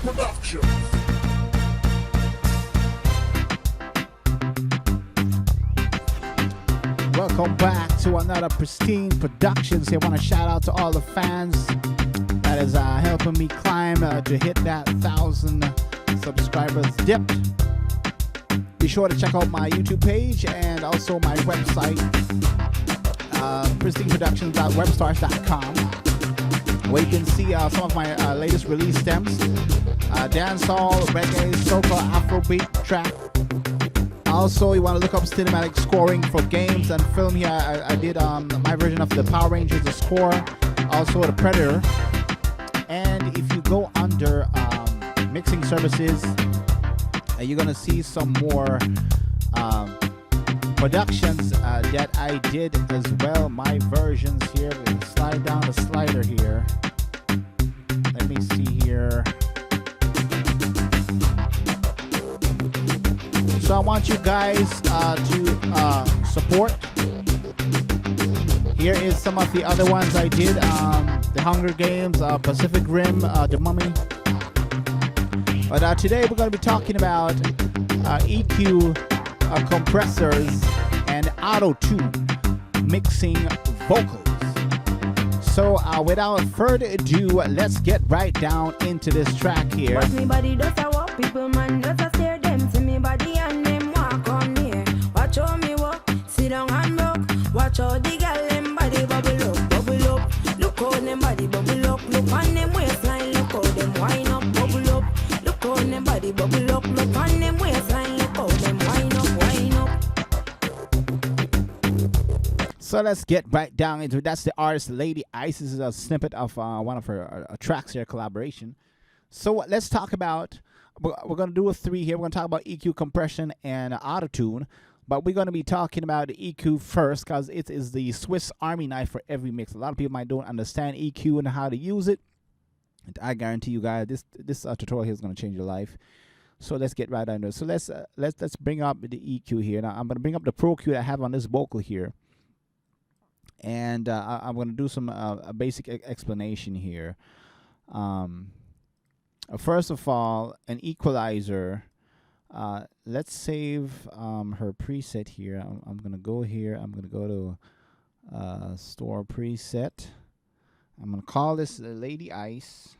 Productions. Welcome back to another pristine productions. Here, I want to shout out to all the fans that is helping me climb to hit that 1,000 subscribers dip. Be sure to check out my YouTube page and also my website, pristineproductions.webstars.com, where you can see some of my latest release stems, dancehall, reggae, soca, afrobeat track. Also, you want to look up cinematic scoring for games and film. Here I did my version of the Power Rangers, the score, also the Predator. And if you go under mixing services, you're gonna see some more productions that I did as well. My versions here. We'll slide down the slider here. Let me see here. So I want you guys to support. Here is some of the other ones I did. The Hunger Games, Pacific Rim, The Mummy. But today we're going to be talking about EQ, compressors, and autotune, mixing vocals. So without further ado, let's get right down into this track here. Watch me body does I walk, people man does I stare them. See me body and them walk on near. Watch how me walk, sit down and rock. Watch how the girl them body bubble up, bubble up. Look how them body bubble up. Look on them waistline, look how them wind up, bubble up. Look how them body bubble up. Look on them waistline, look how them wind up, wind up. So let's get right down into it. That's the artist Lady Ice. This is a snippet of one of her tracks here, collaboration. So let's talk about, we're going to do a 3 here. We're going to talk about EQ, compression, and autotune. But we're going to be talking about the EQ first because it is the Swiss Army knife for every mix. A lot of people might don't understand EQ and how to use it. And I guarantee you guys, this tutorial here is going to change your life. So let's get right into it. So let's bring up the EQ here. Now I'm going to bring up the Pro Q that I have on this vocal here. And I'm going to do some a basic explanation here. First of all, an equalizer. Let's save her preset here. I'm going to go here. I'm going to go to store preset. I'm going to call this Lady Ice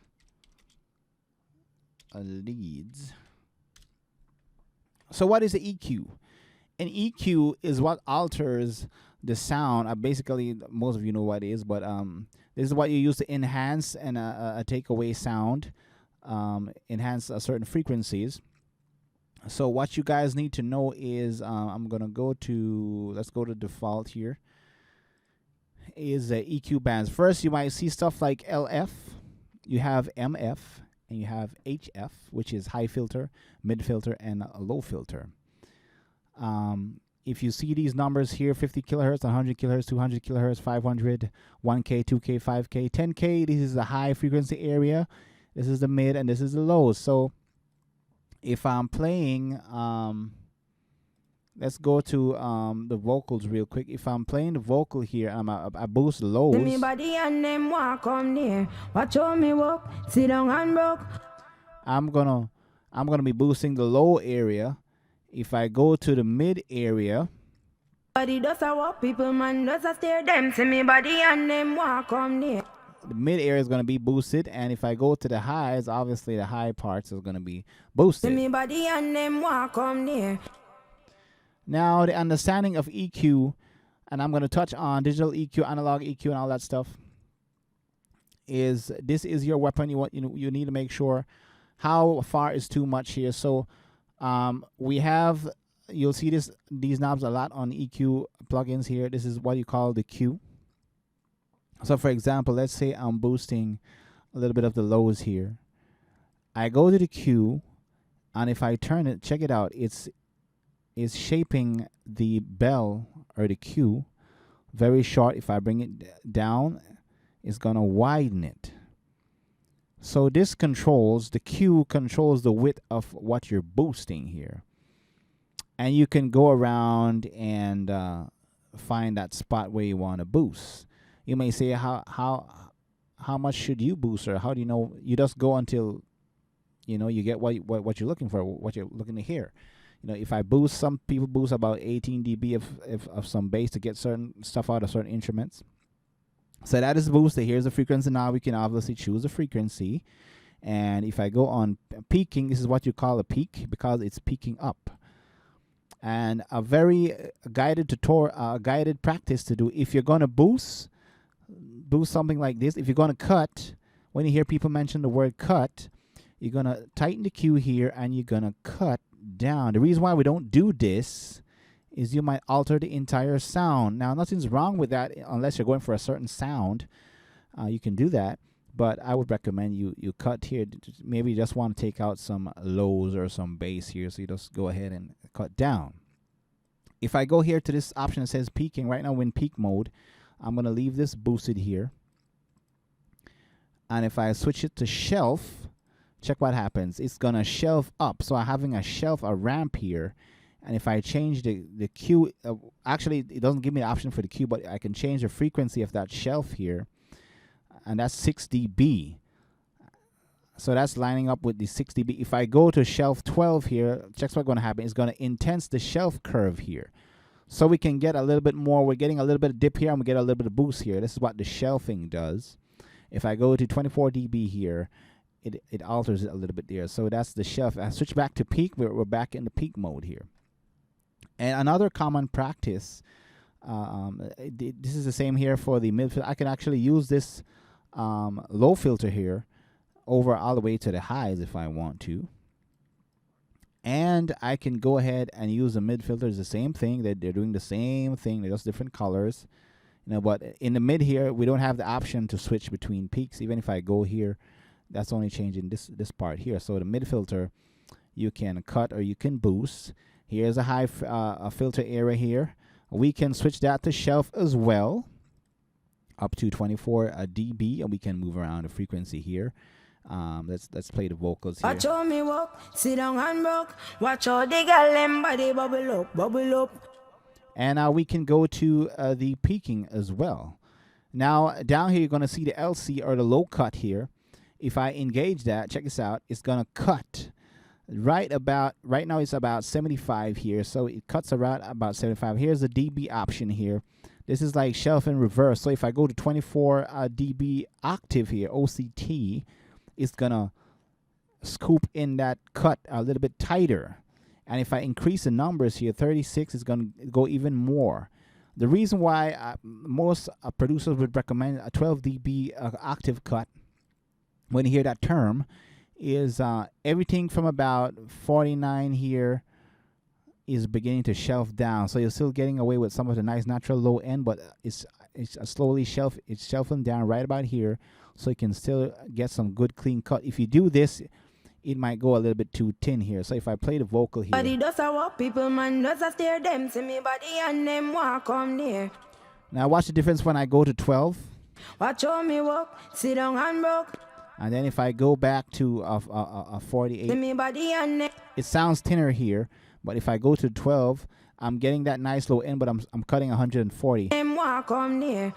leads. So what is the EQ? An EQ is what alters the sound. Basically, most of you know what it is, but this is what you use to enhance and take away sound, enhance certain frequencies. So what you guys need to know is, I'm gonna go to, let's go to default here, is the EQ bands. First, you might see stuff like LF, you have MF, and you have HF, which is high filter, mid filter, and a low filter. If you see these numbers here, 50 kilohertz, 100 kilohertz, 200 kilohertz, 500, 1K, 2K, 5K, 10K, this is the high frequency area. This is the mid, and this is the low. So if I'm playing, let's go to the vocals real quick. If I'm playing the vocal here, I boost the lows. Me body and them walk on near. Watch how me walk, sit down and rock. I'm gonna be boosting the low area. If I go to the mid area, Body does I walk, people man does I stare them. See me body and them walk on near. the mid area is going to be boosted, and if I go to the highs, obviously the high parts is going to be boosted. See me body and them walk on near. Now the understanding of EQ, and I'm going to touch on digital EQ, analog EQ, and all that stuff, is this is your weapon. You need to make sure how far is too much here. So we have, you'll see these knobs a lot on EQ plugins here. This is what you call the Q. So for example, let's say I'm boosting a little bit of the lows here. I go to the Q, and if I turn it, check it out, it's shaping the bell or the Q very short. If I bring it down, it's gonna widen it. So this controls, the Q controls the width of what you're boosting here. And you can go around and find that spot where you want to boost. You may say, how much should you boost, or how do you know? You just go until you get what you're looking for, what you're looking to hear. If I boost, some people boost about 18 dB of some bass to get certain stuff out of certain instruments. So that is boosted. Here's the frequency. Now we can obviously choose a frequency. And if I go on peaking, this is what you call a peak because it's peaking up. And a very guided guided practice to do. If you're going to boost something like this, if you're going to cut, when you hear people mention the word cut, you're going to tighten the Q here and you're going to cut down. The reason why we don't do this is you might alter the entire sound. Now, nothing's wrong with that unless you're going for a certain sound. You can do that. But I would recommend you cut here. Maybe you just want to take out some lows or some bass here. So you just go ahead and cut down. If I go here to this option that says peaking, right now we're in peak mode. I'm going to leave this boosted here. And if I switch it to shelf, check what happens. It's going to shelf up. So I'm having a ramp here. And if I change the Q, actually it doesn't give me the option for the Q, but I can change the frequency of that shelf here. And that's 6 dB. So that's lining up with the 6 dB. If I go to shelf 12 here, check what's going to happen. It's going to intense the shelf curve here. So we can get a little bit more. We're getting a little bit of dip here, and we get a little bit of boost here. This is what the shelving does. If I go to 24 dB here, it alters it a little bit there. So that's the shelf. I switch back to peak. We're back in the peak mode here. And another common practice, this is the same here for the mid filter. I can actually use this low filter here over all the way to the highs if I want to. And I can go ahead and use the mid filter. It's the same thing. They're doing the same thing. They're just different colors. But in the mid here, we don't have the option to switch between peaks. Even if I go here, that's only changing this part here. So the mid filter, you can cut or you can boost. Here's a high filter area here. We can switch that to shelf as well, up to 24 dB, and we can move around the frequency here. Let's play the vocals here. Watch how me walk, sit down and rock. Watch how the girl them body bubble up, bubble up. And we can go to the peaking as well. Now down here you're going to see the LC or the low cut here. If I engage that, check this out. It's going to cut right now. It's about 75 here, so it cuts around about 75. Here's the dB option here. This is like shelf in reverse. So if I go to 24 dB octave here, OCT, it's gonna scoop in that cut a little bit tighter. And if I increase the numbers here, 36 is gonna go even more. The reason why most producers would recommend a 12 dB octave cut when you hear that term is everything from about 49 here is beginning to shelf down. So you're still getting away with some of the nice natural low end, but it's slowly shelving down right about here, so you can still get some good clean cut. If you do this, it might go a little bit too thin here. So if I play the vocal here, Body does a walk, people man does a stare them to me body and them walk come near. now watch the difference when I go to 12. Watch how me walk, sit down and rock. And then if I go back to a 48, To me body and them. it sounds thinner here. But if I go to 12, I'm getting that nice low end, but I'm cutting 140. Them walk come near.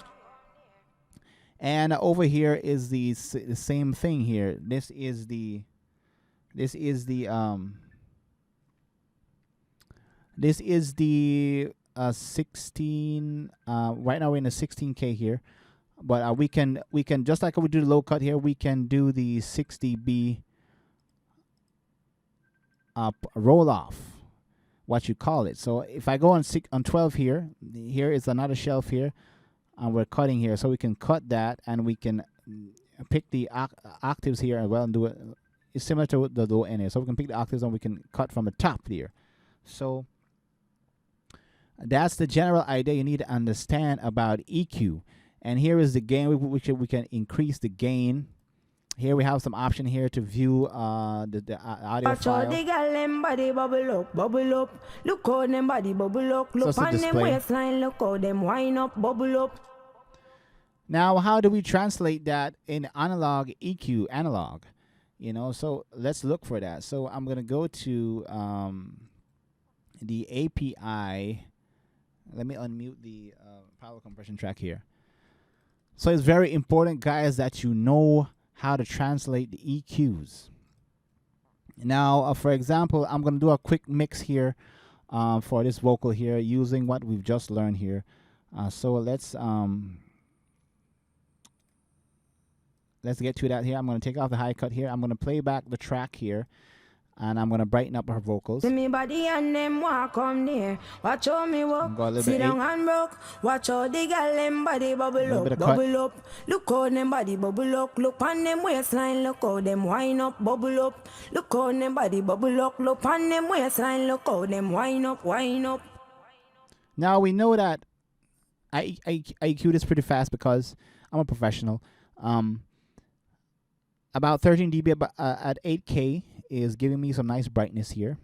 And over here is the same thing here. This is the 16. Right now we're in the 16K here, but we can just like we do the low cut here, we can do the 6 dB roll off, what you call it. So if I go on 12 here is another shelf here, and we're cutting here, so we can cut that, and we can pick the octaves here as well and do it. It's similar to the low end here, so we can pick the octaves and we can cut from the top there. So that's the general idea you need to understand about EQ. And here is the gain. We can increase the gain. Here we have some option here to view the audio Watch how file. the girl them body bubble up, bubble up. Look how them body bubble up. Look it's a on them display. waistline, look how them wind up, bubble up. Now, how do we translate that in analog EQ, analog? So let's look for that. So I'm going to go to the API. Let me unmute the power compression track here. So it's very important, guys, that you know how to translate the EQs. Now, for example, I'm going to do a quick mix here for this vocal here using what we've just learned here. So let's get to that here. I'm going to take off the high cut here. I'm going to play back the track here, and I'm going to brighten up her vocals. Me body and them walk come near. Watch how me walk. Go a little Sit bit down eight. and broke. Watch how the girl them body bubble bit up, of cut. bubble up. Look how them body bubble up. Look on them waistline. Look how them wind up, bubble up. Look how them body bubble up. Look on them waistline. Look how them wind up, wind up. Now we know that I EQ this pretty fast because I'm a professional. About 13 dB at 8K is giving me some nice brightness here.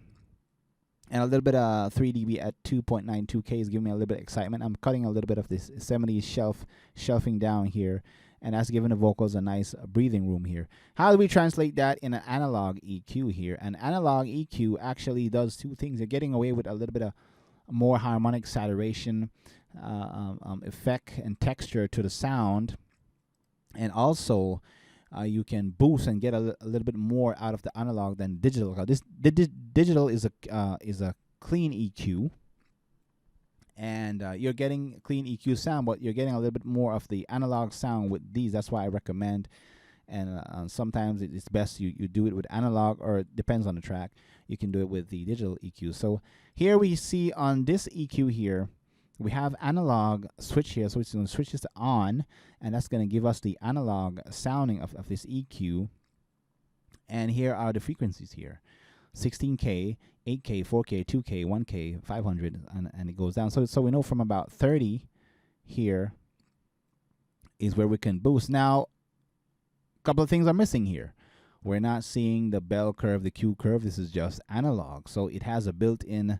And a little bit of 3 dB at 2.92K is giving me a little bit of excitement. I'm cutting a little bit of this 70s shelving down here. And that's giving the vocals a nice breathing room here. How do we translate that in an analog EQ here? An analog EQ actually does two things. You're getting away with a little bit of more harmonic saturation effect and texture to the sound. And also, you can boost and get a little bit more out of the analog than digital. This digital is a clean EQ, and you're getting clean EQ sound, but you're getting a little bit more of the analog sound with these. That's why I recommend. And sometimes it's best you do it with analog, or it depends on the track. You can do it with the digital EQ. So here we see on this EQ here, we have analog switch here, so it's going to switch this to on, and that's going to give us the analog sounding of this EQ. And here are the frequencies here: 16K, 8K, 4K, 2K, 1K, 500, and it goes down. So we know from about 30 here is where we can boost. Now, a couple of things are missing here. We're not seeing the bell curve, the Q curve. This is just analog, so it has a built-in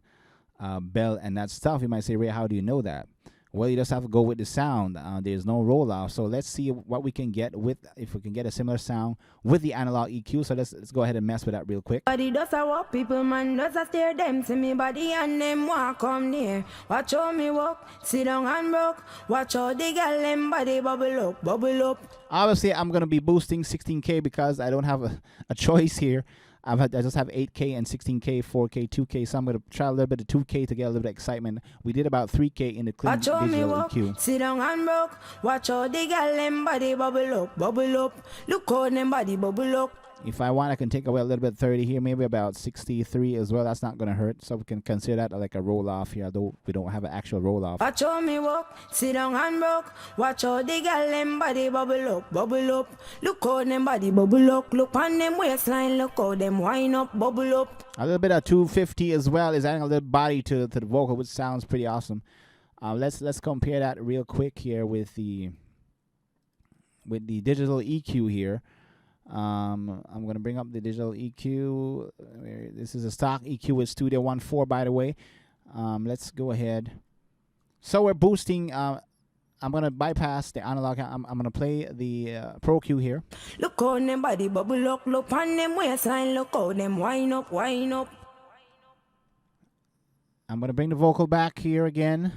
bell and that stuff. You might say, Ray, how do you know that? Well, you just have to go with the sound. There's no roll off. So let's see what we can get with, if we can get a similar sound with the analog EQ. So let's go ahead and mess with that real quick. Body does a walk, people man does a stare them to me body and them walk come near. Watch how me walk, sit down and broke. Watch how the girl them body bubble up, bubble up. Obviously, I'm going to be boosting 16K because I don't have a choice here. I just have 8K and 16K, 4K, 2K, so I'm going to try a little bit of 2K to get a little bit of excitement. We did about 3K in the clean Watch how me digital walk, EQ. sit down and broke. Watch how the girl them body bubble up, bubble up. Look how them body bubble up. If I want, I can take away a little bit 30 here, maybe about 63 as well. That's not going to hurt. So we can consider that like a roll-off here, although we don't have an actual roll-off. Watch how me walk, sit down and broke. Watch how the girl them body bubble up, bubble up. Look how them body bubble up. Look on them waistline, look how them wind up, bubble up. A little bit of 250 as well is adding a little body to the vocal, which sounds pretty awesome. Let's compare that real quick here with the digital EQ here. I'm going to bring up the digital EQ. This is a stock EQ with Studio 1.4, by the way. Let's go ahead. So we're boosting. I'm going to bypass the analog. I'm going to play the Pro Q here. Look how them body bubble up. Look on them waistline. Look how them wind up, wind up. I'm going to bring the vocal back here again.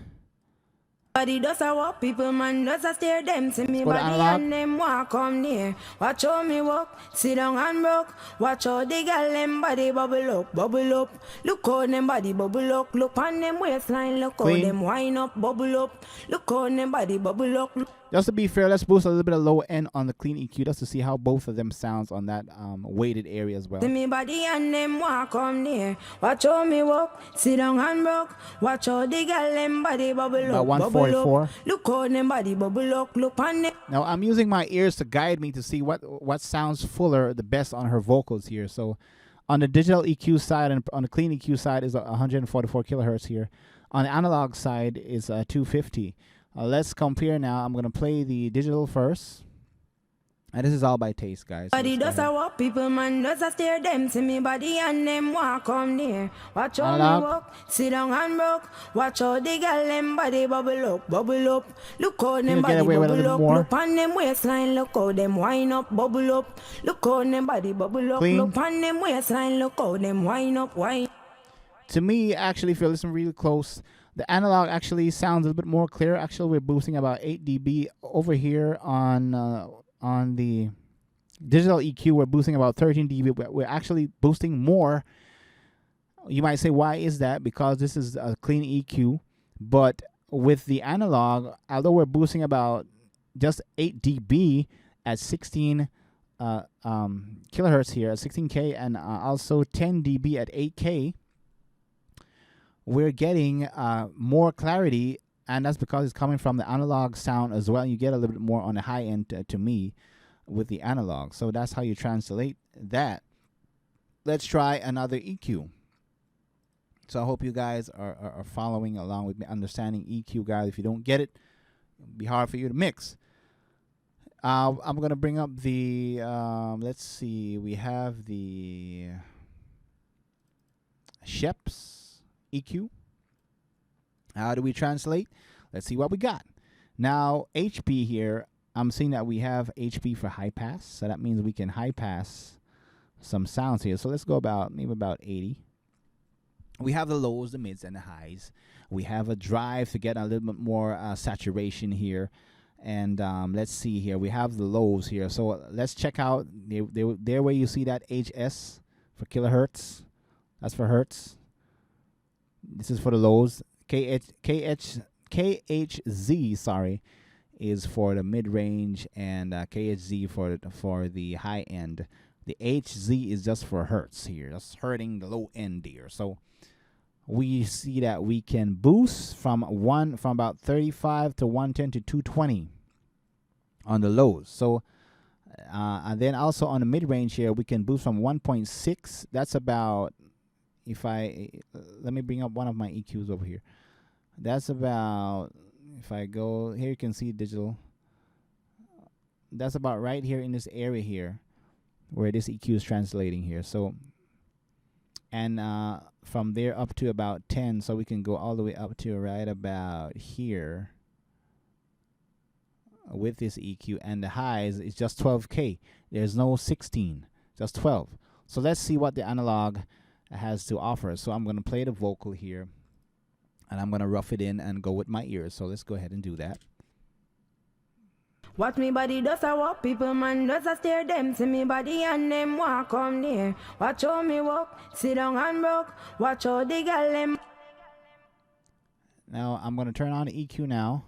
Body does a walk, people man does a stare them to me Let's go to body analog. and them walk come near. Watch how me walk, sit down and broke. Watch how the girl them body bubble up, bubble up. Look how them body bubble up. Look on them waistline, look how Clean. them wind up, bubble up. Look how them body bubble up. Just to be fair, let's boost a little bit of low end on the clean EQ just to see how both of them sounds on that weighted area as well. To me body and them walk come near. Watch how me walk, sit down and broke. Watch how the girl them body bubble About up, 144. bubble up. Look how them body bubble up. Look on them. Now I'm using my ears to guide me to see what sounds fuller the best on her vocals here. So on the digital EQ side and on the clean EQ side is 144 kilohertz here. On the analog side is 250. Let's compare now. I'm going to play the digital first. And this is all by taste, guys. So Body let's does go a ahead. walk, people man does a stare them to me body and them walk come near. Watch how Analog. me walk, sit down and broke. Watch how the girl them body bubble up, bubble up. Look how them You get body away with a bubble little up. more. Look on them waistline, look how them wind up, bubble up. Look how them body bubble up. Clean. Look on them waistline, look how them wind up, wind. To me, actually, if you listen really close, the analog actually sounds a little bit more clear. Actually, we're boosting about 8 dB over here on the Digital EQ, we're boosting about 13 dB. We're actually boosting more. You might say, why is that? Because this is a clean EQ. But with the analog, although we're boosting about just 8 dB at 16 kilohertz here, at 16K, and also 10 dB at 8K, we're getting more clarity, and that's because it's coming from the analog sound as well. You get a little bit more on the high end to me with the analog. So that's how you translate that. Let's try another EQ. So I hope you guys are following along with me, understanding EQ, guys. If you don't get it, it'll be hard for you to mix. I'm going to bring up the, let's see, we have the Sheps EQ. How do we translate? Let's see what we got. Now, HP here, I'm seeing that we have HP for high pass. So that means we can high pass some sounds here. So let's go maybe about 80. We have the lows, the mids, and the highs. We have a drive to get a little bit more saturation here. And let's see here. We have the lows here. So let's check out there where you see that HS for kilohertz. That's for hertz. This is for the lows. KHZ, sorry, is for the mid-range, and KHZ for the high end. The HZ is just for hertz here. That's hurting the low end here. So we see that we can boost from about 35 to 110 to 220 on the lows. So and then also on the mid-range here, we can boost from 1.6. That's about, let me bring up one of my EQs over here. That's about, if I go here, you can see digital. That's about right here in this area here where this EQ is translating here. So, and from there up to about 10, so we can go all the way up to right about here with this EQ. And the highs is just 12K. There's no 16, just 12. So let's see what the analog has to offer. So I'm going to play the vocal here, and I'm going to rough it in and go with my ears. So let's go ahead and do that. What me body does I walk, people man does I stare them. See me body and them walk come near. Watch how me walk, sit down and broke. Watch how the girl them. Now I'm going to turn on the EQ now.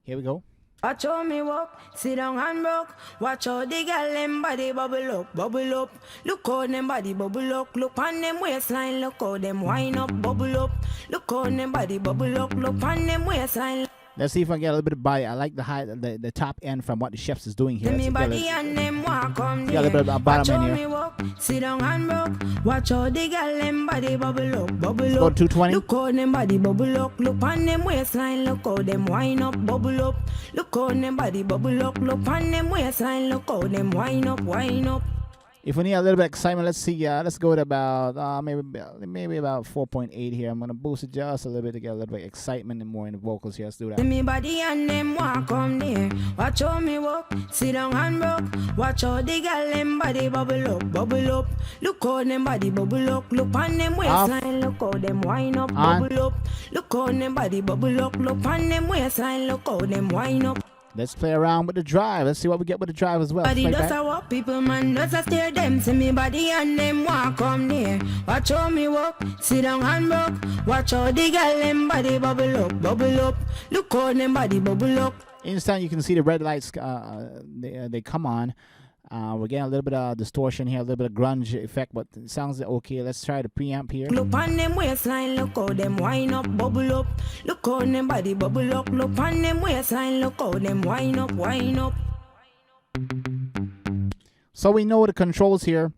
Here we go. Watch how me walk, sit down and broke. Watch how the girl them body bubble up, bubble up. Look how them body bubble up. Look on them waistline, look how them wind up, bubble up. Look how them body bubble up. Look on them waistline. Let's see if I get a little bit of body. I like the top end from what the Sheps is doing here. Me body and them walk on there. A little bit of bottom in here. Walk, sit down and broke. Watch how the girl them body bubble up, bubble up. Go to 220. Look how them body bubble up. Look on them waistline, look how them wind up, bubble up. Look how them body bubble up. Look on them waistline, look how them wind up, wind up. If we need a little bit of excitement, let's see. Let's go to about maybe about 4.8 here. I'm gonna boost it just a little bit to get a little bit of excitement and more in the vocals here. Let's do that. Me body and them walk come near. Watch how me walk, sit down and broke. Watch how the girl them body bubble up, bubble up. Look how them body bubble up. Look on them waistline, look how them wind up, bubble up. Look how them body bubble up. Look on them waistline, look how them wind up. Let's play around with the drive. Let's see what we get with the drive as well. Body does I walk, people man does I stare them. See me body and them walk come near. Watch how me walk, sit down and broke. Watch how the girl them body bubble up, bubble up. Look how them body bubble up. Instant, you can see the red lights. They come on. We're getting a little bit of distortion here, a little bit of grunge effect, but it sounds okay. Let's try the preamp here. Look on them waistline, look how them wind up, bubble up. Look how them body bubble up. Look on them waistline, look how them wind up, wind up. So we know the controls here,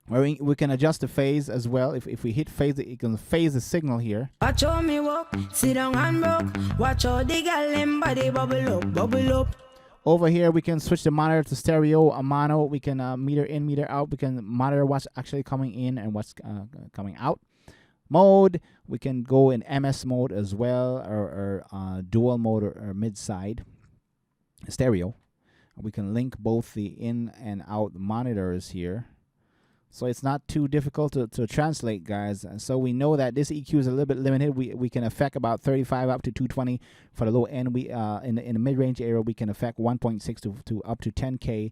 where we can adjust the phase as well. If we hit phase, it can phase the signal here. Watch how me walk, sit down and broke. Watch how the girl them body bubble up, bubble up. Over here, we can switch the monitor to stereo, a mono. We can meter in, meter out. We can monitor what's actually coming in and what's coming out. Mode, we can go in MS mode as well, or dual mode or mid-side. Stereo. We can link both the in and out monitors here. So it's not too difficult to translate, guys. And so we know that this EQ is a little bit limited. We can affect about 35 up to 220 for the low end. We in the mid-range area, we can affect 1.6 to up to 10K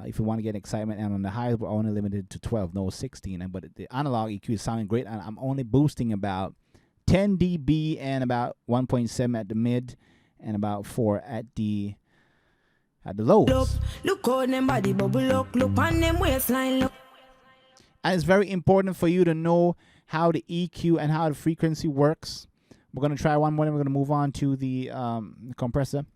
if you want to get excitement. And on the highs, we're only limited to 12, no 16. But the analog EQ is sounding great, and I'm only boosting about 10 dB and about 1.7 at the mid, and about 4 at the lows. Look how them body bubble look on them waistline look. And it's very important for you to know how the EQ and how the frequency works. We're going to try one more, and we're going to move on to the compressor.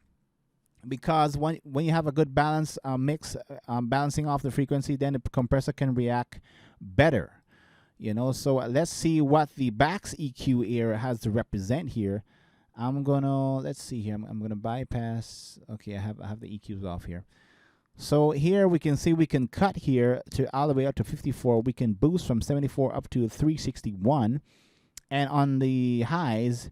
Because when you have a good balance mix, balancing off the frequency, then the compressor can react better. So let's see what the Bax EQ here has to represent here. Let's see here. I'm gonna bypass. Okay, I have the EQs off here. So here we can see we can cut here to all the way up to 54. We can boost from 74 up to 361, and on the highs,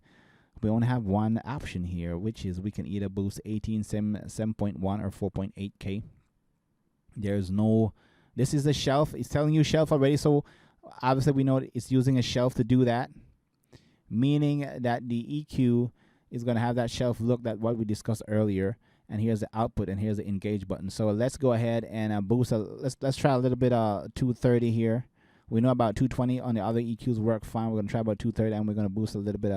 we only have one option here, which is we can either boost 18, 7.1 or 4.8K. There's no. This is a shelf. It's telling you shelf already, so obviously we know it's using a shelf to do that, meaning that the EQ is going to have that shelf look that what we discussed earlier. And here's the output, and here's the engage button. So let's go ahead and boost. Let's try a little bit 230 here. We know about 220 on the other EQs work fine. We're going to try about 230, and we're going to boost a little bit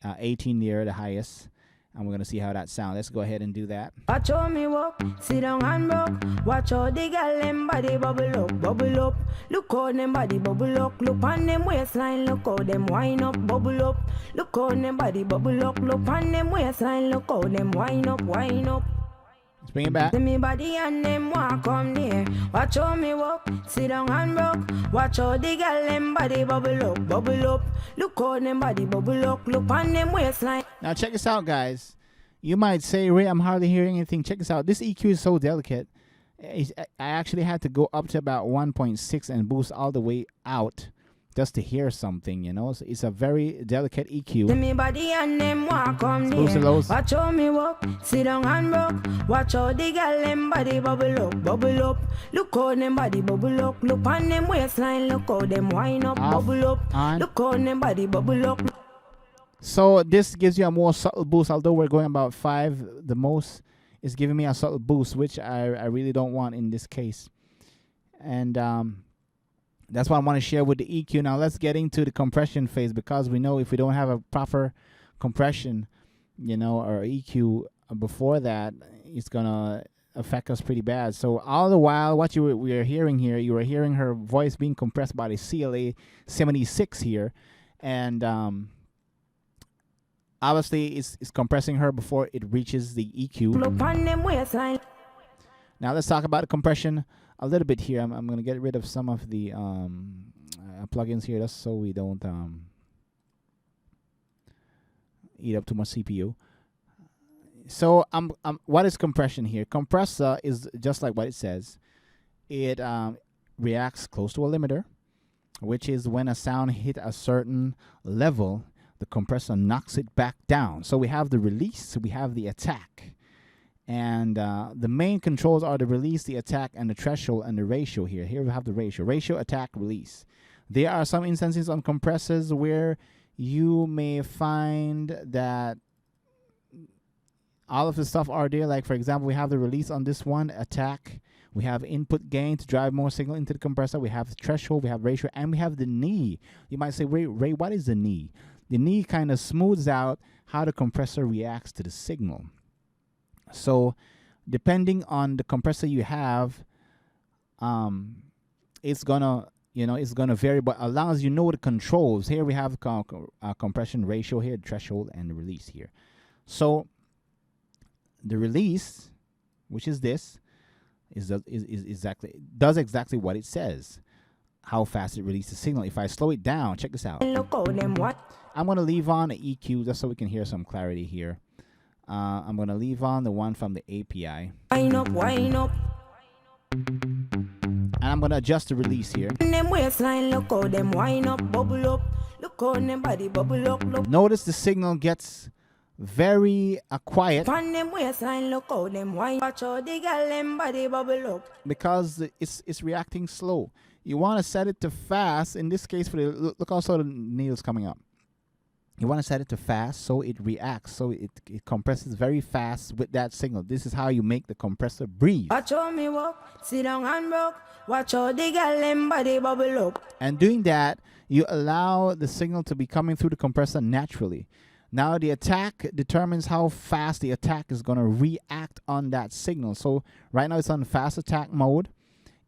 18 near the highest. And we're going to see how that sounds. Let's go ahead and do that. Watch how me walk, sit down and rock. Watch how the girl them body bubble up, bubble up. Look how them body bubble up, look on them waistline. Look how them wind up, bubble up. Look how them body bubble up, look on them waistline. Look how them wind up, wind up. Let's bring it back. Me body and them walk come near. Watch how me walk, sit down and rock. Watch how the girl them body bubble up, bubble up. Look how them body bubble up, look on them waistline. Now check this out, guys. You might say, Ray, I'm hardly hearing anything. Check this out. This EQ is so delicate. I actually had to go up to about 1.6 and boost all the way out just to hear something, So it's a very delicate EQ. Me body and them walk come Boost the near. lows. Watch how me walk, sit down and rock. Watch how the girl them body bubble up, bubble up. Look how them body bubble up, look on them waistline. Look how them wind up, Off, bubble up. on. Look how them body bubble up. So this gives you a more subtle boost. Although we're going about 5, the most is giving me a subtle boost, which I really don't want in this case. And that's what I want to share with the EQ. Now let's get into the compression phase, because we know if we don't have a proper compression, or EQ before that, it's gonna affect us pretty bad. So all the while, what we are hearing here, you are hearing her voice being compressed by the CLA 76 here, and obviously it's compressing her before it reaches the EQ. Look on them waistline. Now let's talk about the compression a little bit here. I'm going to get rid of some of the plugins here, just so we don't eat up too much CPU. So what is compression here? Compressor is just like what it says. It reacts close to a limiter, which is when a sound hit a certain level, the compressor knocks it back down. So we have the release, we have the attack. And the main controls are the release, the attack, and the threshold, and the ratio here. Here we have the ratio. Ratio, attack, release. There are some instances on compressors where you may find that all of the stuff are there. Like, for example, we have the release on this one, attack. We have input gain to drive more signal into the compressor. We have the threshold, we have ratio, and we have the knee. You might say, Ray, what is the knee? The knee kind of smooths out how the compressor reacts to the signal. So depending on the compressor you have, it's gonna vary, but as long as you know the controls. Here we have compression ratio here, threshold, and the release here. So the release, which is this, does exactly what it says. How fast it releases signal. If I slow it down, check this out. I'm going to leave on the EQ just so we can hear some clarity here. I'm going to leave on the one from the API. Wind up, wind up. And I'm going to adjust the release here. Them waistline, look how them wind up, bubble up. Look how them body bubble up. Look. Notice the signal gets very quiet. From them waistline, look how them wind. Watch how the girl them body bubble up. Because it's reacting slow. You want to set it to fast. In this case, look also the needles coming up. You want to set it to fast so it reacts, so it compresses very fast with that signal. This is how you make the compressor breathe. Watch how me walk, sit down and rock. Watch how the girl them body bubble up. And doing that, you allow the signal to be coming through the compressor naturally. Now the attack determines how fast the attack is going to react on that signal. So right now it's on fast attack mode.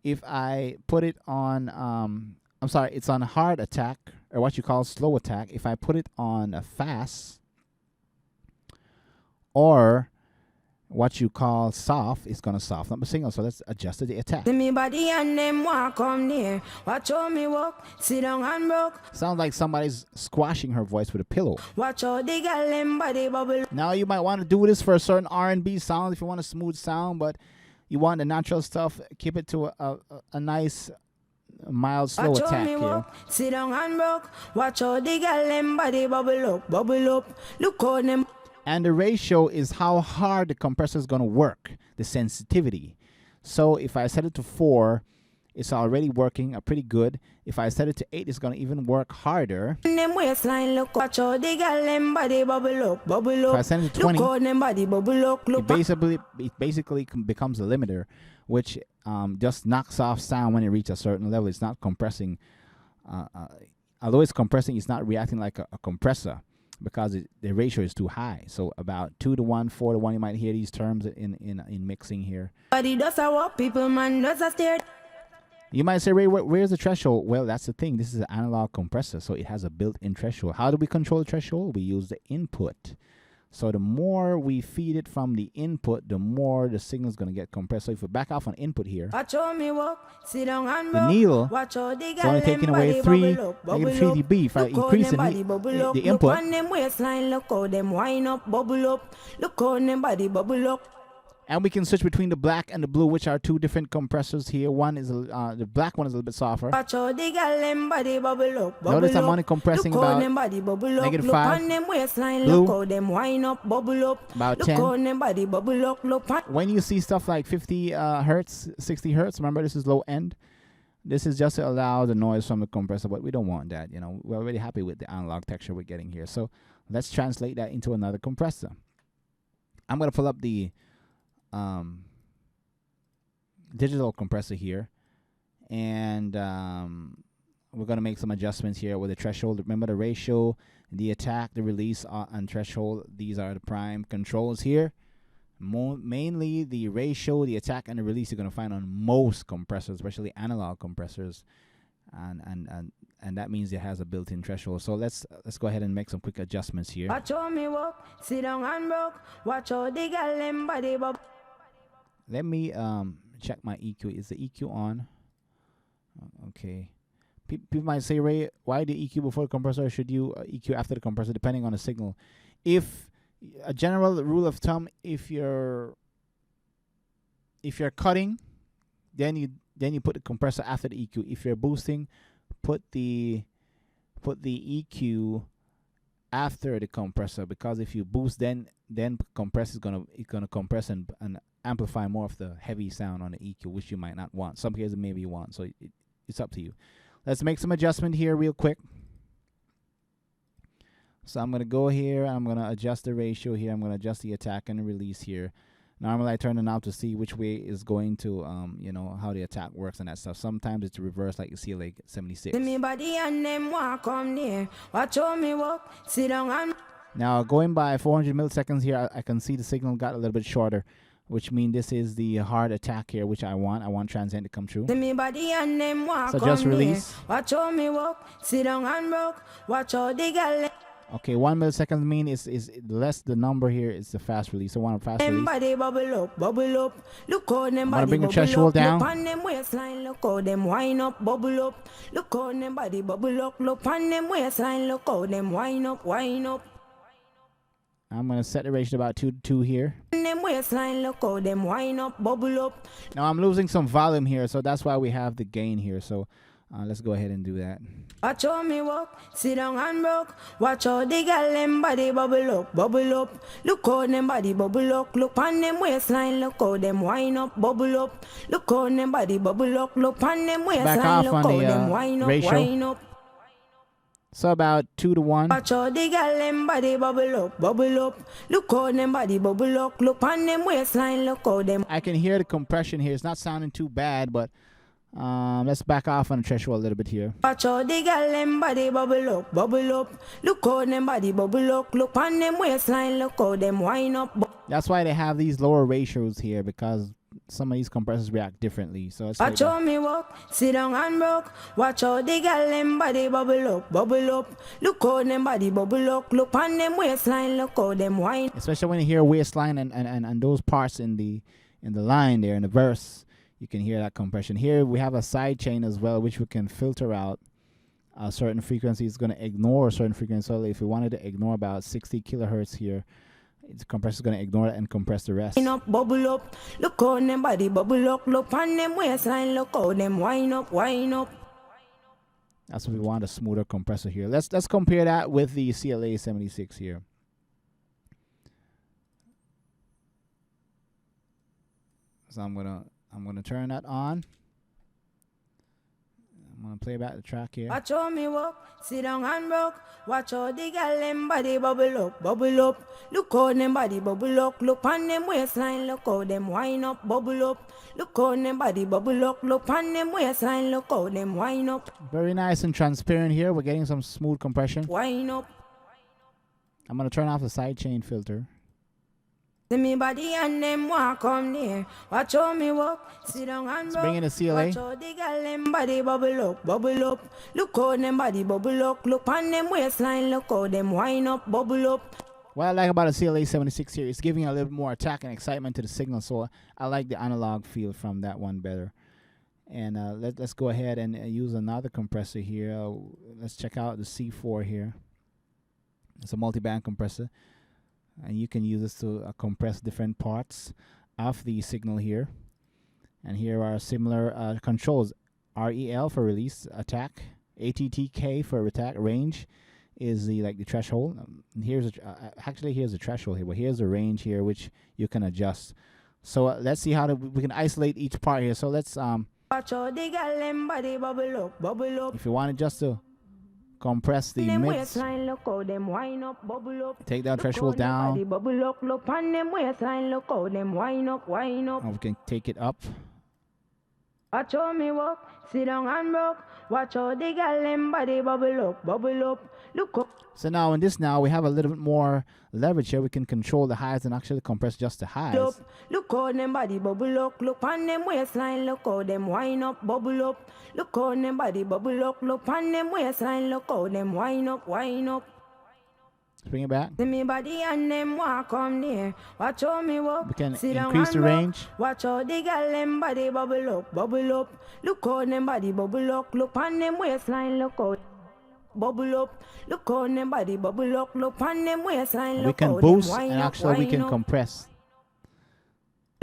If I put it on, it's on hard attack, or what you call slow attack. If I put it on a fast, or what you call soft, it's going to soften up the signal. So let's adjust the attack. Me body and them walk come near. Watch how me walk, sit down and rock. Sounds like somebody's squashing her voice with a pillow. Watch how the girl them body bubble. Now you might want to do this for a certain R&B sound if you want a smooth sound, but you want the natural stuff, keep it to a nice mild slow attack here. Sit down and rock. Watch how the girl them body bubble up, bubble up. Look how them. And the ratio is how hard the compressor is going to work, the sensitivity. So if I set it to 4, it's already working pretty good. If I set it to 8, it's going to even work harder. Them waistline look, watch how the girl them body bubble up, bubble up. If I set it to 20, look how them body bubble up, look. It basically becomes a limiter, which just knocks off sound when it reaches a certain level. It's not compressing. Although it's compressing, it's not reacting like a compressor, because the ratio is too high. So about 2 to 1, 4 to 1, you might hear these terms in mixing here. Body does a walk, people man does a stare. You might say, Ray, where's the threshold? Well, that's the thing. This is an analog compressor, so it has a built-in threshold. How do we control the threshold? We use the input. So the more we feed it from the input, the more the signal is going to get compressed. So if we back off on input here, the needle is only taking away 3 dB. If I increase the input, and we can switch between the black and the blue, which are 2 different compressors here. One is the black one is a little bit softer. Notice I'm only compressing about -5, blue about 10. When you see stuff like 50 hertz, 60 hertz, remember this is low end. This is just to allow the noise from the compressor, but we don't want that. You know, we're already happy with the analog texture we're getting here. So let's translate that into another compressor. I'm going to pull up the digital compressor here, and we're going to make some adjustments here with the threshold. Remember the ratio, the attack, the release, and threshold. These are the prime controls here. Mainly the ratio, the attack, and the release you're going to find on most compressors, especially analog compressors, and that means it has a built-in threshold. So let's go ahead and make some quick adjustments here. Watch how me walk, sit down and rock. Watch how the girl them body bubble. Let me check my EQ. Is the EQ on? Okay. People might say, Ray, why the EQ before the compressor? Should you EQ after the compressor, depending on the signal? If a general rule of thumb, if you're cutting, then you put the compressor after the EQ. If you're boosting, put the EQ after the compressor, because if you boost, then compress is gonna compress and amplify more of the heavy sound on the EQ, which you might not want. Some cases maybe you want, so it's up to you. Let's make some adjustment here real quick. So I'm gonna go here. I'm gonna adjust the ratio here. I'm gonna adjust the attack and the release here. Normally I turn the knob to see which way is going to you know, how the attack works and that stuff. Sometimes it's reversed, like you see, like 76. Now going by 400 milliseconds here, I can see the signal got a little bit shorter, which means this is the hard attack here, which I want transient to come true. So just release. Okay, 1 millisecond mean is less the number here is the fast release. So one fast release. I'm gonna bring the threshold down. I'm gonna set the ratio to about 2 to 2 here. Now I'm losing some volume here, so that's why we have the gain here. So let's go ahead and do that. Watch how me walk, sit down and rock. Watch how the girl them body bubble up, bubble up. Look how them body bubble up. Look on them waistline, look how them wind up, bubble up. Look how them body bubble up. Look on them waistline, look how them wind up, wind up. So about 2 to 1. Watch how the girl them body bubble up, bubble up. Look how them body bubble up. Look on them waistline, look how them. I can hear the compression here. It's not sounding too bad, but let's back off on the threshold a little bit here. Watch how the girl them body bubble up, bubble up. Look how them body bubble up. Look on them waistline, look how them wind up. That's why they have these lower ratios here, because some of these compressors react differently. So let's Watch how me walk, sit down and rock. Watch how the girl them body bubble up, bubble up. Look how them body bubble up. Look on them waistline, look how them wind. Especially when you hear waistline and those parts in the line there in the verse, you can hear that compression. Here we have a side chain as well, which we can filter out certain frequencies. It's going to ignore certain frequencies. So if we wanted to ignore about 60 kilohertz here, the compressor is going to ignore it and compress the rest. Up, bubble up. Look how them body bubble up. Look on them waistline, look how them wind up, wind up. That's what we want, a smoother compressor here. Let's compare that with the CLA 76 here. So I'm gonna turn that on. I'm gonna play back the track here. Watch how me walk, sit down and rock. Watch how the girl them body bubble up, bubble up. Look how them body bubble up. Look on them waistline, look how them wind up, bubble up. Look how them body bubble up. Look on them waistline, look how them wind up. Very nice and transparent here. We're getting some smooth compression. Wind up. I'm gonna turn off the side chain filter. See me body and them walk come near. Watch how me walk, sit down and rock. Bring in the CLA. Watch how the girl them body bubble up, bubble up. Look how them body bubble up. Look on them waistline, look how them wind up, bubble up. What I like about a CLA 76 here is giving a little more attack and excitement to the signal. So I like the analog feel from that one better. And let's go ahead and use another compressor here. Let's check out the C4 here. It's a multi-band compressor. And you can use this to compress different parts of the signal here. And here are similar controls. REL for release, attack. ATTK for attack. Range is the threshold. Here's here's the threshold here, but here's the range here, which you can adjust. So let's see how we can isolate each part here. So let's Watch how the girl them body bubble up, bubble up. if you want just to compress the Them mids, waistline, look how them wind up, bubble up. take that Look how threshold them down, body bubble up, look on them waistline, look how them wind up, wind up. and we can take it up. Watch how me walk, sit down and rock. Watch how the girl them body bubble up, bubble up. Look how So now in this we have a little bit more leverage here. We can control the highs and actually compress just the highs. up. Look how them body bubble up. Look on them waistline. Look how them wind up, bubble up. Look how them body bubble up. Look on them waistline. Look how them wind up, wind up. Bring it back. See me body and them walk come near. Watch how me walk. We can sit down increase and the rock. range. Watch how the girl them body bubble up, bubble up. Look how them body bubble up. Look on them waistline. Look how bubble up. Look how them body bubble up. Look on them waistline. We Look can how boost them wind and up, actually we wind can up. compress.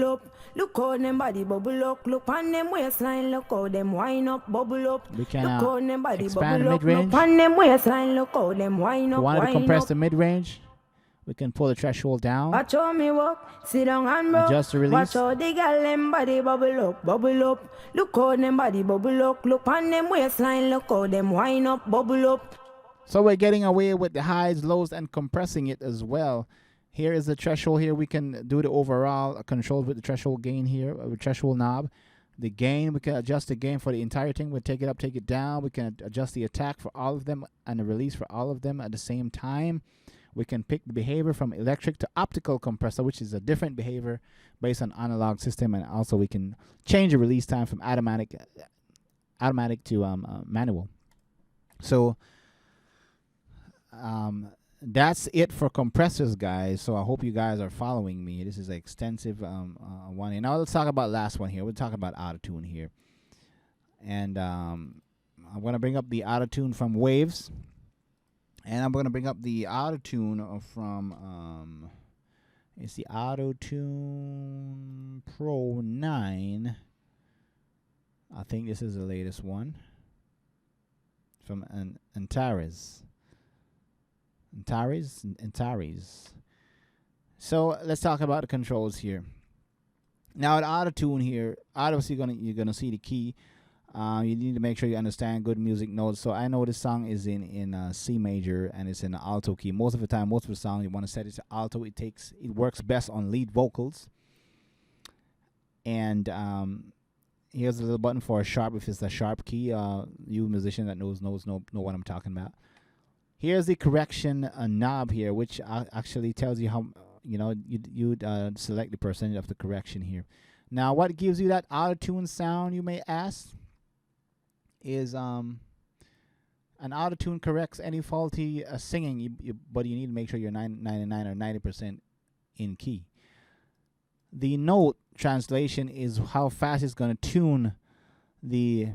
Up. Look how them body bubble up. Look on them waistline. Look how them wind up, bubble up. We can Look how them body expand bubble the up. mid-range. Look on them waistline. Look how them wind If up, we want to wind compress up. the mid-range, we can pull the threshold down. Watch how me walk, sit down and rock. Adjust the release. Watch how the girl them body bubble up, bubble up. Look how them body bubble up. Look on them waistline. Look how them wind up, bubble up. So we're getting away with the highs, lows, and compressing it as well. Here is the threshold here. We can do the overall control with the threshold gain here, the threshold knob. The gain, we can adjust the gain for the entire thing. We'll take it up, take it down. We can adjust the attack for all of them and the release for all of them at the same time. We can pick the behavior from electric to optical compressor, which is a different behavior based on analog system. And also we can change the release time from automatic to manual. So that's it for compressors, guys. So I hope you guys are following me. This is an extensive one. And now let's talk about last one here. We'll talk about autotune here. And I'm going to bring up the autotune from Waves. And I'm going to bring up the autotune from, it's the Autotune Pro 9. I think this is the latest one. From Antares. So let's talk about the controls here. Now at autotune here, obviously you're gonna see the key. You need to make sure you understand good music notes. So I know this song is in C major and it's in the alto key. Most of the time, most of the song you want to set it to alto. It works best on lead vocals. And here's a little button for a sharp if it's a sharp key. You musician that knows know what I'm talking about. Here's the correction knob here, which actually tells you how you select the percentage of the correction here. Now, what gives you that auto-tune sound, you may ask, is an auto-tune corrects any faulty singing, but you need to make sure you're 99 or 90% in key. The note translation is how fast it's going to tune the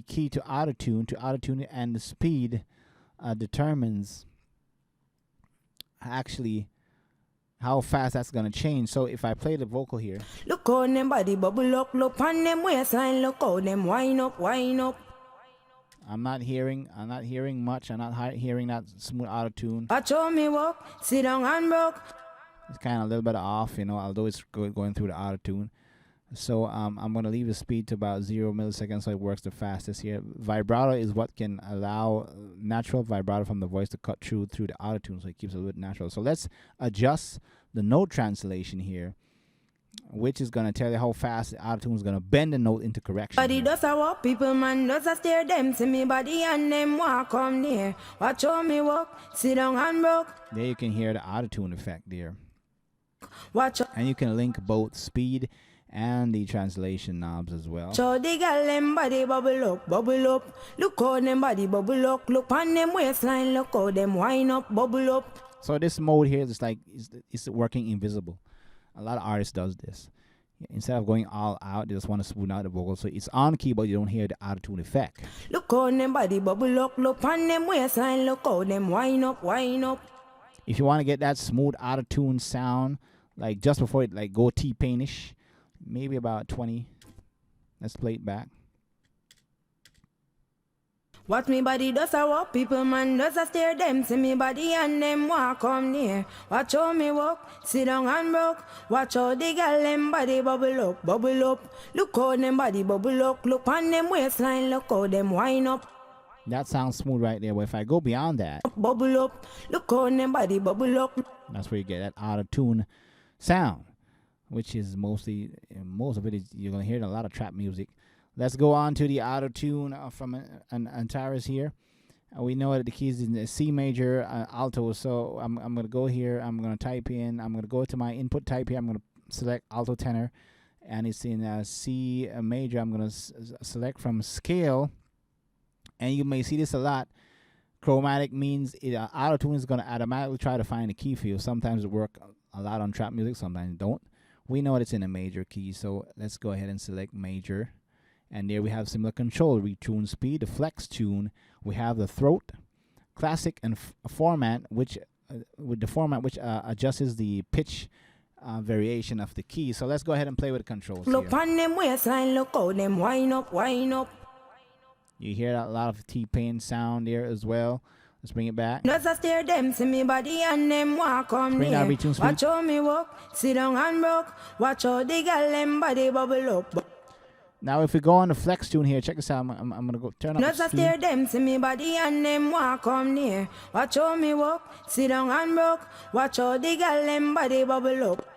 key to auto-tune and the speed determines actually how fast that's going to change. So if I play the vocal here, look on them body bubble up, look on them waistline, look on them wind up. I'm not hearing much. I'm not hearing that smooth auto-tune. Watch me walk, sit down and rock. It's kind of a little bit off, although it's going through the auto-tune. So I'm going to leave the speed to about 0 milliseconds so it works the fastest here. Vibrato is what can allow natural vibrato from the voice to cut through the auto-tune, so it keeps it a little bit natural. So let's adjust the note translation here, which is going to tell you how fast the auto-tune is going to bend the note into correction. Body does a walk, people man does a stare them to me body and them walk come near. Watch how me walk, sit down and rock. There you can hear the auto-tune effect there. Watch and you can link both speed and the translation knobs as well. So the girl them body bubble up. Look how them body bubble up. Look on them waistline, look how them wind up, bubble up. So this mode here is like it's working invisible. A lot of artists does this. Instead of going all out, they just want to smooth out the vocal. So it's on key, but you don't hear the auto-tune effect. Look how them body bubble up. Look on them waistline, look how them wind up. If you want to get that smooth auto-tune sound, like just before it like go T-Painish, maybe about 20. Let's play it back. What me body does a walk, people man does a stare them to me body and them walk come near. Watch how me walk, sit down and rock. Watch how the girl them body bubble up. Look how them body bubble up. Look on them waistline, look how them wind up. That sounds smooth right there, but if I go beyond that, bubble up, look how them body bubble up. That's where you get that auto-tune sound, which is most of it is you're gonna hear in a lot of trap music. Let's go on to the auto-tune from Antares here. We know that the keys in the C major alto, so I'm gonna go here. I'm gonna type in. I'm gonna go to my input type here. I'm gonna select alto tenor, and it's in C major. I'm gonna select from scale, and you may see this a lot. Chromatic means auto-tune is gonna automatically try to find a key for you. Sometimes it works a lot on trap music, sometimes it don't. We know it's in a major key, so let's go ahead and select major. And there we have similar control: retune speed, the flex tune. We have the throat, classic, and format, which with the format which adjusts the pitch variation of the key. So let's go ahead and play with the controls. Look on them waistline, look how them wind up. You hear that a lot of T-Pain sound there as well. Let's bring it back. Does a stare them to me body and them walk come near. Watch how me walk, sit down and rock. Watch how the girl them body bubble up. Now, if we go on the flex tune here, check this out. I'm gonna go turn up the speed. Stare them to me body and them walk come near. Watch how me walk, sit down and rock. Watch how the girl them body bubble up.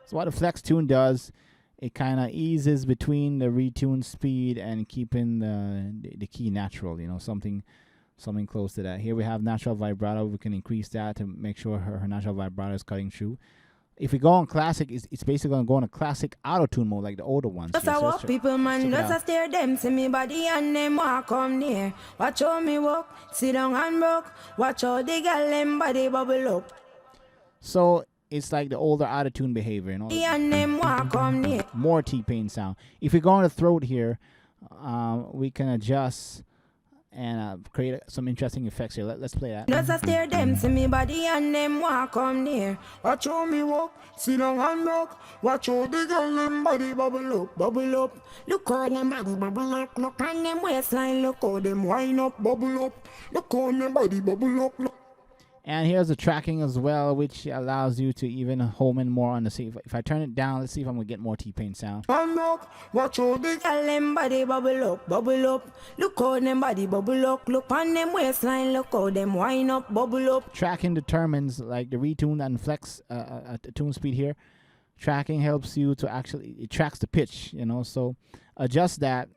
So what the flex tune does, it kind of eases between the retune speed and keeping the key natural. Something close to that. Here we have natural vibrato. We can increase that to make sure her natural vibrato is cutting through. If we go on classic, it's basically going to go on a classic auto-tune mode like the older ones. Just a walk, people man, just a stare them to me body and them walk come near. Watch how me walk, sit down and rock. Watch how the girl them body bubble up. So it's like the older auto-tune behavior, And them walk come near. More T-Pain sound. If we go on the throat here, we can adjust and create some interesting effects here. Let's play that. Just a stare them to me body and them walk come near. Watch how me walk, sit down and rock. Watch how the girl them body bubble up. Look how them body bubble up. Look on them waistline, look how them wind up, bubble up. Look how them body bubble up. And here's the tracking as well, which allows you to even home in more on the see. If I turn it down, let's see if I'm gonna get more T-Pain sound. Watch all the girl them body bubble up, bubble up. Look how them body bubble up. Look on them waistline, look how them wind up, bubble up. Tracking determines like the retune and flex tune speed here. Tracking helps you to actually, it tracks the pitch, so adjust that,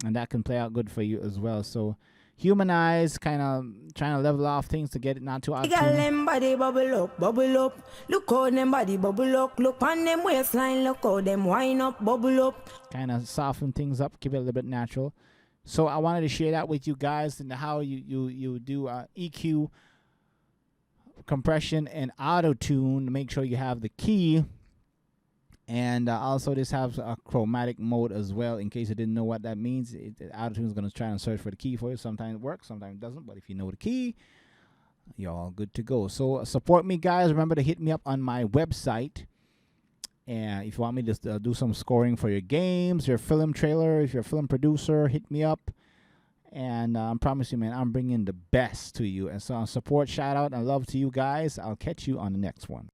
and that can play out good for you as well. So humanize, kind of trying to level off things to get it not too out of Girl tune. them body bubble up, bubble up. Look how them body bubble up. Look on them waistline, look how them wind up, bubble up. Kind of soften things up, keep it a little bit natural. So I wanted to share that with you guys and how you do EQ, compression, and auto tune to make sure you have the key. And also this has a chromatic mode as well, in case you didn't know what that means. Autotune is going to try and search for the key for you. Sometimes it works, sometimes it doesn't. But if you know the key, you're all good to go. So support me, guys. Remember to hit me up on my website. And if you want me to do some scoring for your games, your film trailer, if you're a film producer, hit me up. And I promise you, man, I'm bringing the best to you. And so support, shout out, and love to you guys. I'll catch you on the next one.